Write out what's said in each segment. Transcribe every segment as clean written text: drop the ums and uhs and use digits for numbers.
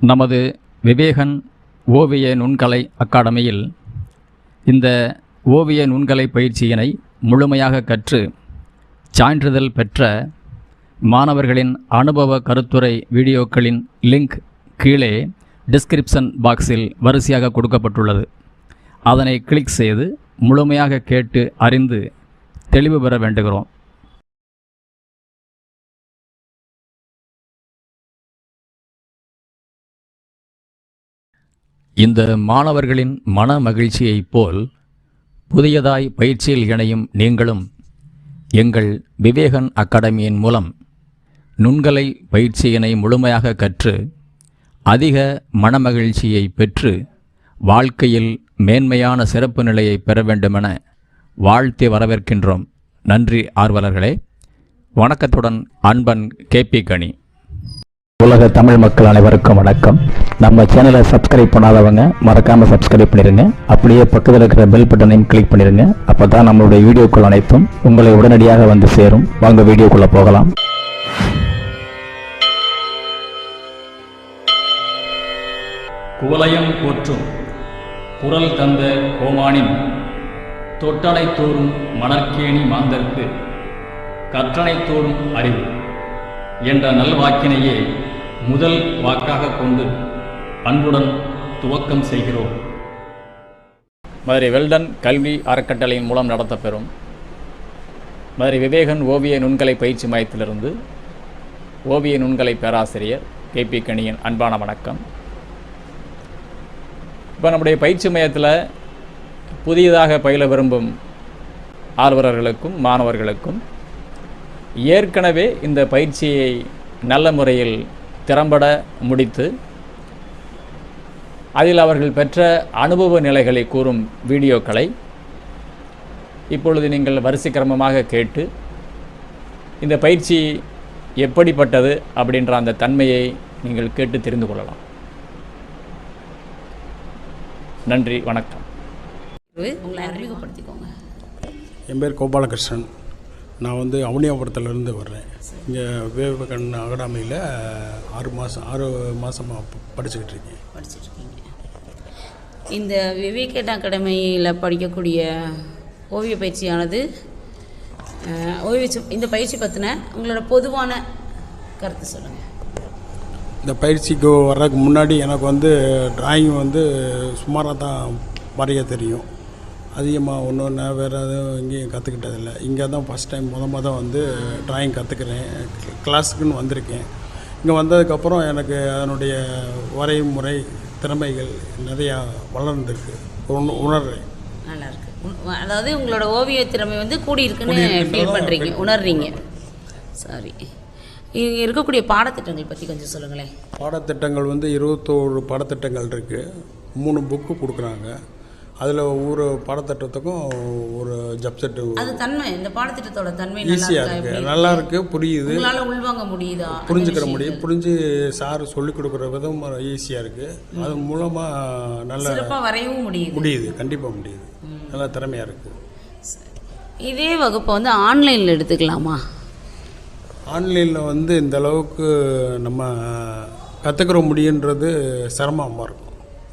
நமது விவேகன் ஓவிய நுண்கலை அகாடமியில் இந்த ஓவிய நுண்கலை பயிற்சியினை முழுமையாக கற்று சான்றிதழ் பெற்ற மாணவர்களின் அனுபவ கருத்துரை வீடியோக்களின் லிங்க் கீழே டிஸ்கிரிப்ஷன் பாக்ஸில் வரிசையாக கொடுக்கப்பட்டுள்ளது. அதனை கிளிக் செய்து முழுமையாக கேட்டு அறிந்து தெளிவு பெற வேண்டுகிறோம். இந்த மாணவர்களின் மன மகிழ்ச்சியைப் போல் புதியதாய் பயிற்சியில் இணையும் நீங்களும் எங்கள் விவேகன் அகாடமியின் மூலம் நுண்கலை பயிற்சியினை முழுமையாக கற்று அதிக மனமகிழ்ச்சியை பெற்று வாழ்க்கையில் மேன்மையான சிறப்பு நிலையை பெற வேண்டுமென வாழ்த்தி வரவேற்கின்றோம். நன்றி ஆர்வலர்களே. வணக்கத்துடன் அன்பன் கேபி கனி. உலக தமிழ் மக்கள் அனைவருக்கும் வணக்கம். நம்ம சேனலை சப்ஸ்கிரைப் பண்ணாதவங்க மறக்காமல் சப்ஸ்கிரைப் பண்ணிடுங்க. அப்படியே பக்கத்தில் இருக்கிற பெல் பட்டனையும் கிளிக் பண்ணிடுங்க. அப்போ தான் நம்மளுடைய வீடியோக்கள் அனைத்தும் உங்களை உடனடியாக வந்து சேரும். வாங்க வீடியோக்குள்ளே போகலாம். குவலயம் போற்றும் குரல் தந்த கோமானின் தொட்டனை தோறும் மணற்கேணி மாந்தர்க்கு கற்றனை தோறும் அறிவு என்ற நல்வாக்கினையே முதல் வாக்காக கொண்டு அன்புடன் துவக்கம் செய்கிறோம். மதுரை வெல்டன் கல்வி அறக்கட்டளையின் மூலம் நடத்தப்பெறும் மதுரை விவேகன் ஓவிய நுண்கலை பயிற்சி மையத்திலிருந்து ஓவிய நுண்கலை பேராசிரியர் கேபி கனியின் அன்பான வணக்கம். இப்போ நம்முடைய பயிற்சி மையத்தில் புதியதாக பயில விரும்பும் ஆர்வலர்களுக்கும் மாணவர்களுக்கும் ஏற்கனவே இந்த பயிற்சியை நல்ல முறையில் திறம்பட முடித்து அதில் அவர்கள் பெற்ற அனுபவ நிலைகளை கூறும் வீடியோக்களை இப்பொழுது நீங்கள் வரிசை கிரமமாக கேட்டு இந்த பயிற்சி எப்படிப்பட்டது அப்படின்ற அந்த தன்மையை நீங்கள் கேட்டு தெரிந்து கொள்ளலாம். நன்றி, வணக்கம். உங்களை அறிமுகப்படுத்திக்கோங்க. என் பேர் கோபாலகிருஷ்ணன். நான் அவனியாபுரத்துலேருந்து வர்றேன். இங்கே விவேகன் அகாடமியில் 6 மாதமாக படிச்சுக்கிட்டு இருக்கீங்க. இந்த விவேகன் அகாடமியில் படிக்கக்கூடிய ஓவிய பயிற்சியானது இந்த பயிற்சி பற்றின உங்களோட பொதுவான கருத்து சொல்லுங்கள். இந்த பயிற்சிக்கு வர்றதுக்கு முன்னாடி எனக்கு டிராயிங் சுமாராக தான் வரைய தெரியும். அதிகமாக ஒன்று வேறு எதுவும் எங்கேயும் கற்றுக்கிட்டதில்லை. இங்கே தான் ஃபஸ்ட் டைம் மொதல் டிராயிங் கற்றுக்கிறேன். கிளாஸுக்குன்னு வந்திருக்கேன். இங்கே வந்ததுக்கப்புறம் எனக்கு அதனுடைய வரையும் முறை திறமைகள் நிறையா வளர்ந்துருக்கு, உணர்றேன். நல்லாயிருக்கு. அதாவது உங்களோட ஓவிய திறமை கூடியிருக்குன்னு ஃபீல் பண்ணுறீங்க, உணர்றீங்க. சரி, இங்கே இருக்கக்கூடிய பாடத்திட்டங்கள் பற்றி கொஞ்சம் சொல்லுங்களேன். பாடத்திட்டங்கள் 21 பாடத்திட்டங்கள் இருக்குது. 3 புக்கு கொடுக்குறாங்க. அதில் ஒவ்வொரு பாடத்திட்டத்துக்கும் ஒரு ஜப்செட்டு. அது தன்மை, இந்த பாடத்திட்டத்தோட தன்மை ஈஸியாக இருக்குது, நல்லா இருக்குது, புரியுது, உங்களால் உள்வாங்க முடியுதா, புரிஞ்சுக்கிற முடியும். புரிஞ்சு சார் சொல்லிக் கொடுக்குற விதம் ஈஸியாக இருக்குது. அது மூலமாக நல்லா சிறப்பாக வரையவும் முடியுது. கண்டிப்பாக முடியுது. நல்லா திறமையாக இருக்குது. இதே வகுப்பை ஆன்லைனில் எடுத்துக்கலாமா? ஆன்லைனில் இந்த அளவுக்கு நம்ம கற்றுக்கிற முடியுன்றது சிரமமாக இருக்கும்.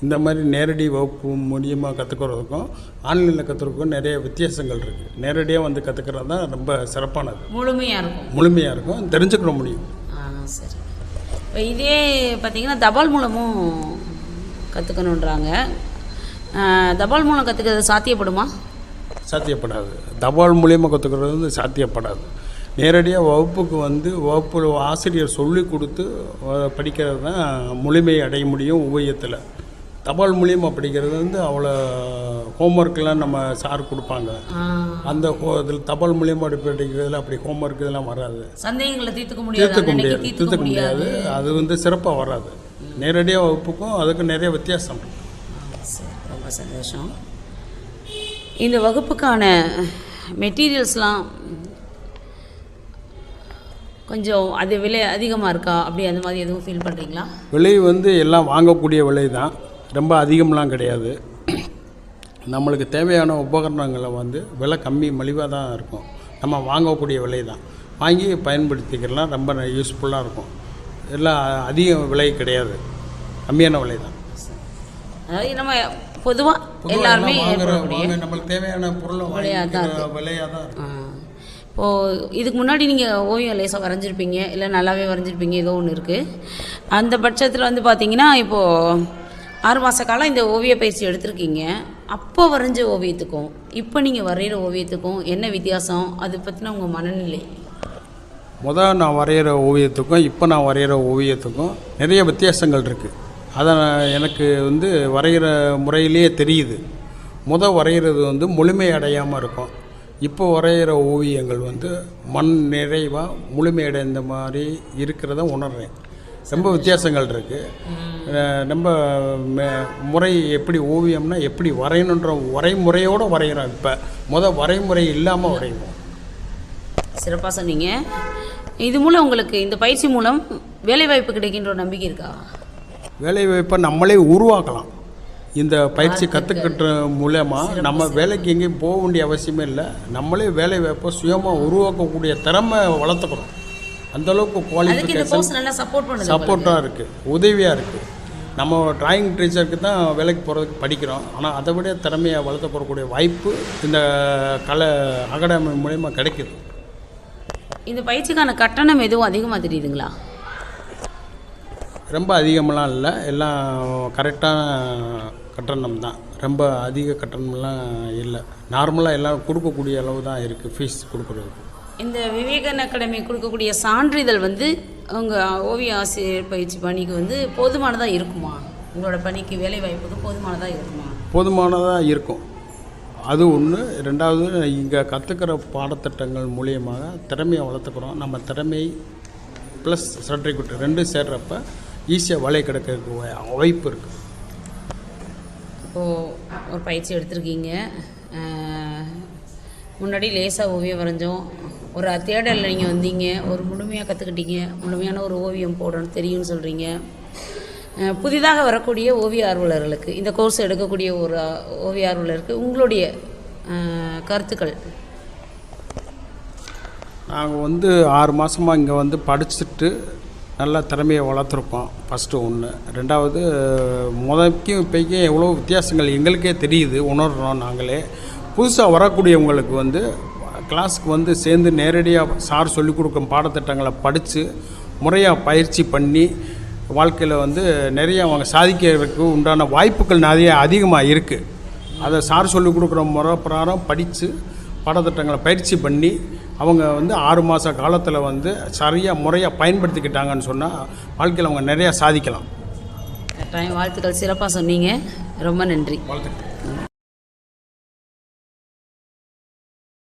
இந்த மாதிரி நேரடி வகுப்பு மூலியமாக கற்றுக்கிறதுக்கும் ஆன்லைனில் கற்றுக்கிறதுக்கும் நிறைய வித்தியாசங்கள் இருக்குது. நேரடியாக கற்றுக்கிறது தான் ரொம்ப சிறப்பானது, முழுமையாக இருக்கும், தெரிஞ்சுக்கிற முடியும். சரி, இப்போ இதே பார்த்திங்கன்னா தபால் மூலமும் கற்றுக்கணுன்றாங்க. தபால் மூலம் கற்றுக்கிறது சாத்தியப்படுமா? சாத்தியப்படாது. தபால் மூலியமாக கற்றுக்கிறது சாத்தியப்படாது. நேரடியாக வகுப்புக்கு வகுப்பு ஆசிரியர் சொல்லி கொடுத்து படிக்கிறது தான் முழுமையை அடைய முடியும் ஓவியத்தில். தபால் மூலியமாக படிக்கிறது அவ்வளோ ஹோம்ஒர்க்கெலாம் நம்ம சார் கொடுப்பாங்க. அந்த இதில் தபால் மூலியமாக படிக்கிறதுல அப்படி ஹோம்ஒர்க் இதெல்லாம் வராது. சந்தேகங்களை தீர்த்துக்க முடியாது. அது சிறப்பாக வராது. நேரடியாக வகுப்புக்கும் அதுக்கு நிறைய வித்தியாசம். ரொம்ப சந்தோஷம். இந்த வகுப்புக்கான மெட்டீரியல்ஸ்லாம் கொஞ்சம் அது விலை அதிகமாக இருக்கா, அப்படி அந்த மாதிரி எதுவும் ஃபீல் பண்ணுறீங்களா? விலை எல்லாம் வாங்கக்கூடிய விலை தான், ரொம்ப அதிகம்லாம் கிடையாது. நம்மளுக்கு தேவையான உபகரணங்களை விலை கம்மி மலிவாக தான் இருக்கும். நம்ம வாங்கக்கூடிய விலை தான், வாங்கி பயன்படுத்திக்கலாம். ரொம்ப யூஸ்ஃபுல்லாக இருக்கும். எல்லாம் அதிக விலை கிடையாது. கம்மியான விலை தான். அதாவது நம்ம பொதுவாக எல்லாருமே நம்மளுக்கு தேவையான பொருளை விலையாக தான் இருக்கும். இப்போது இதுக்கு முன்னாடி நீங்கள் ஓவியம் லேசாக வரைஞ்சிருப்பீங்க, இல்லை நல்லாவே வரைஞ்சிருப்பீங்க, ஏதோ ஒன்று இருக்குது. அந்த பட்சத்தில் வந்து பார்த்தீங்கன்னா இப்போது 6 மாத காலம் இந்த ஓவிய பயிற்சி எடுத்திருக்கீங்க. அப்போ வரைஞ்ச ஓவியத்துக்கும் இப்போ நீங்கள் வரைகிற ஓவியத்துக்கும் என்ன வித்தியாசம்? அதை பற்றின உங்கள் மனநிலை? நான் வரைகிற ஓவியத்துக்கும் இப்போ நான் வரைகிற ஓவியத்துக்கும் நிறைய வித்தியாசங்கள் இருக்குது. அதை எனக்கு வந்து வரைகிற முறையிலேயே தெரியுது. வரைகிறது வந்து முழுமை அடையாமல் இருக்கும். இப்போ வரைகிற ஓவியங்கள் வந்து மண் நிறைவாக முழுமையடைந்த மாதிரி இருக்கிறத உணர்றேன். ரொம்ப வித்தியாசங்கள் இருக்குது. நம்ம முறை எப்படி ஓவியம்னா எப்படி வரையணுன்ற வரைமுறையோடு வரைகிறோம். இப்போ வரைமுறை இல்லாமல் வரைவோம். சிறப்பாக சொன்னீங்க. இது மூலம் உங்களுக்கு இந்த பயிற்சி மூலம் வேலைவாய்ப்பு கிடைக்கின்ற ஒரு நம்பிக்கை இருக்கா? வேலைவாய்ப்பை நம்மளே உருவாக்கலாம். இந்த பயிற்சி கற்றுக்கிட்ட மூலமாக நம்ம வேலைக்கு எங்கேயும் போக வேண்டிய அவசியமே இல்லை. நம்மளே வேலைவாய்ப்பை சுயமாக உருவாக்கக்கூடிய திறமை வளர்த்துக்கிறோம். அந்தளவுக்கு குவாலிஃபிகேஷன் சப்போர்ட்டாக இருக்குது, உதவியாக இருக்குது. நம்ம டிராயிங் டீச்சருக்கு தான் வேலைக்கு போகிறதுக்கு படிக்கிறோம். ஆனால் அதை விட திறமையை வளர்த்துக்கூடக்கூடிய வாய்ப்பு இந்த அகாடமி மூலயமா கிடைக்குது. இந்த பயிற்சிக்கான கட்டணம் எதுவும் அதிகமாக தெரியுதுங்களா? ரொம்ப அதிகமெல்லாம் இல்லை, எல்லாம் கரெக்டான கட்டணம் தான். ரொம்ப அதிக கட்டணம்லாம் இல்லை. நார்மலாக எல்லாம் கொடுக்கக்கூடிய அளவு தான் இருக்குது ஃபீஸ் கொடுக்குறது. இந்த விவேகன் அகாடமி கொடுக்கக்கூடிய சான்றிதழ் வந்து உங்கள் ஓவிய ஆசிரியர் பயிற்சி பணிக்கு வந்து போதுமானதாக இருக்குமா? உங்களோட பணிக்கு வேலை வாய்ப்புக்கு போதுமானதாக இருக்குமா? போதுமானதாக இருக்கும். அது ஒன்று. ரெண்டாவது, இங்கே கற்றுக்கிற பாடத்திட்டங்கள் மூலியமாக திறமையை வளர்த்துக்கிறோம். நம்ம திறமை ப்ளஸ் சர்டிஃபிகேட் ரெண்டும் சேர்றப்ப ஈஸியாக வேலை கிடைக்கிறதுக்கு வாய்ப்பு இருக்குது. இப்போது ஒரு பயிற்சி எடுத்திருக்கீங்க. முன்னாடி லேசாக ஓவியம் வரைஞ்சோம், ஒரு தேடலில் நீங்கள் வந்தீங்க, ஒரு முழுமையாக கற்றுக்கிட்டீங்க, முழுமையான ஒரு ஓவியம் போடணும் தெரியும்னு சொல்கிறீங்க. புதிதாக வரக்கூடிய ஓவிய ஆர்வலர்களுக்கு, இந்த கோர்ஸ் எடுக்கக்கூடிய ஒரு ஓவிய ஆர்வலருக்கு உங்களுடைய கருத்துக்கள்? நாங்கள் வந்து 6 மாதமாக இங்கே வந்து படிச்சுட்டு நல்லா திறமையை வளர்த்துருக்கோம். ஃபஸ்ட்டு ஒன்று. ரெண்டாவது, இப்போக்கும் எவ்வளோ வித்தியாசங்கள் எங்களுக்கே தெரியுது, உணர்கிறோம். நாங்களே புதுசாக வரக்கூடியவங்களுக்கு வந்து கிளாஸுக்கு வந்து சேர்ந்து நேரடியாக சார் சொல்லிக் கொடுக்கும் பாடத்திட்டங்களை படித்து முறையாக பயிற்சி பண்ணி வாழ்க்கையில் வந்து நிறைய அவங்க சாதிக்கிறதுக்கு உண்டான வாய்ப்புகள் நிறைய அதிகமாக இருக்குது. அதை சார் சொல்லிக் கொடுக்குற முறை பிரகாரம் படித்து பாடத்திட்டங்களை பயிற்சி பண்ணி அவங்க வந்து 6 மாத காலத்தில் வந்து சரியாக முறையாக பயன்படுத்திக்கிட்டாங்கன்னு சொன்னால் வாழ்க்கையில் அவங்க நிறையா சாதிக்கலாம். வாழ்த்துக்கள். சிறப்பாக சொன்னீங்க. ரொம்ப நன்றி. வாழ்த்துக்கள்.